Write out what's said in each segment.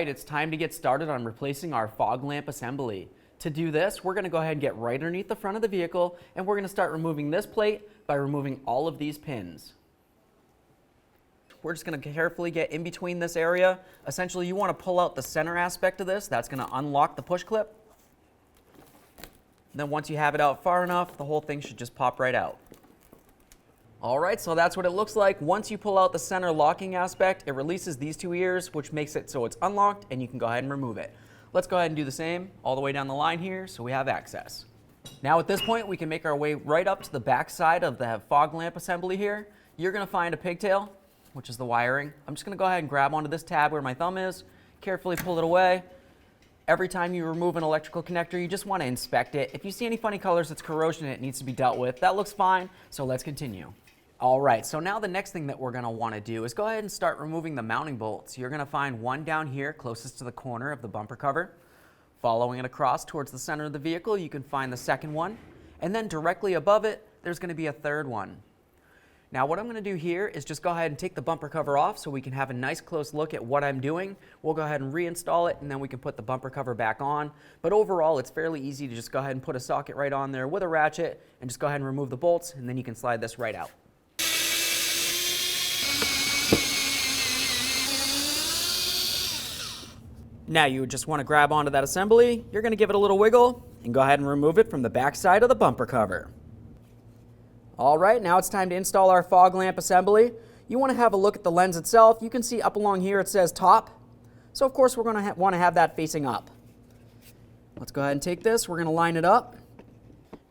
right, it's time to get started on replacing our fog lamp assembly. To do this, we're going to go ahead and get right underneath the front of the vehicle, and we're going to start removing this plate by removing all of these pins. We're just going to carefully get in between this area. Essentially, you want to pull out the center aspect of this. That's going to unlock the push clip. Then once you have it out far enough, the whole thing should just pop right out. All right, so that's what it looks like. Once you pull out the center locking aspect, it releases these two ears, which makes it so it's unlocked, and you can go ahead and remove it. Let's go ahead and do the same all the way down the line here so we have access. Now at this point, we can make our way right up to the back side of the fog lamp assembly here. You're going to find a pigtail, which is the wiring. I'm just going to go ahead and grab onto this tab where my thumb is, carefully pull it away. Every time you remove an electrical connector, you just want to inspect it. If you see any funny colors, it's corrosion and it needs to be dealt with. That looks fine, so let's continue. All right, so now the next thing that we're going to want to do is go ahead and start removing the mounting bolts. You're going to find one down here closest to the corner of the bumper cover. Following it across towards the center of the vehicle, you can find the second one. And then directly above it, there's going to be a third one. Now what I'm going to do here is just go ahead and take the bumper cover off so we can have a nice close look at what I'm doing. We'll go ahead and reinstall it, and then we can put the bumper cover back on. But overall, it's fairly easy to just go ahead and put a socket right on there with a ratchet and just go ahead and remove the bolts, and then you can slide this right out. Now you just want to grab onto that assembly, you're going to give it a little wiggle, and go ahead and remove it from the back side of the bumper cover. All right, now it's time to install our fog lamp assembly. You want to have a look at the lens itself. You can see up along here it says top. So of course we're going to want to have that facing up. Let's go ahead and take this, we're going to line it up.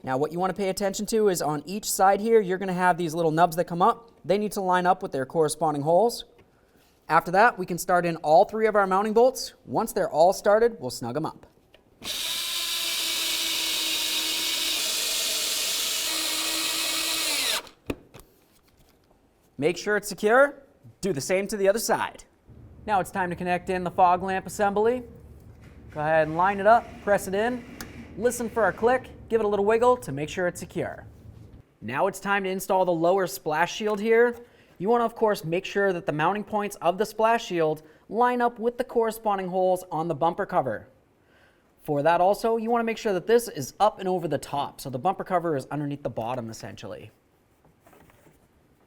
Now what you want to pay attention to is on each side here, you're going to have these little nubs that come up. They need to line up with their corresponding holes. After that, we can start in all three of our mounting bolts. Once they're all started, we'll snug them up. Make sure it's secure. Do the same to the other side. Now it's time to connect in the fog lamp assembly. Go ahead and line it up, press it in, listen for a click, give it a little wiggle to make sure it's secure. Now it's time to install the lower splash shield here. You want to, of course, make sure that the mounting points of the splash shield line up with the corresponding holes on the bumper cover. For that also, you want to make sure that this is up and over the top, so the bumper cover is underneath the bottom, essentially.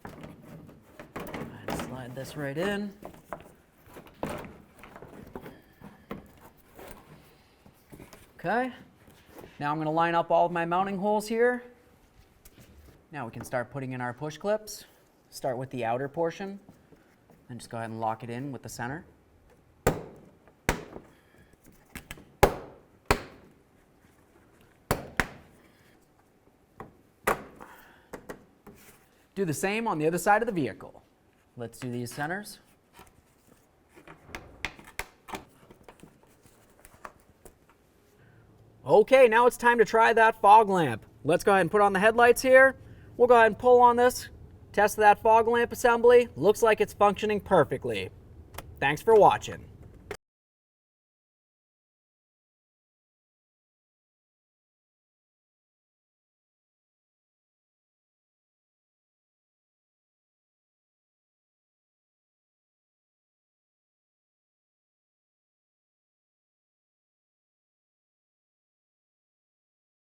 And slide this right in. Okay. Now I'm going to line up all of my mounting holes here. Now we can start putting in our push clips. Start with the outer portion, and just go ahead and lock it in with the center. Do the same on the other side of the vehicle. Let's do these centers. Okay, now it's time to try that fog lamp. Let's go ahead and put on the headlights here. We'll go ahead and pull on this. Test that fog lamp assembly. Looks like it's functioning perfectly. Thanks for watching.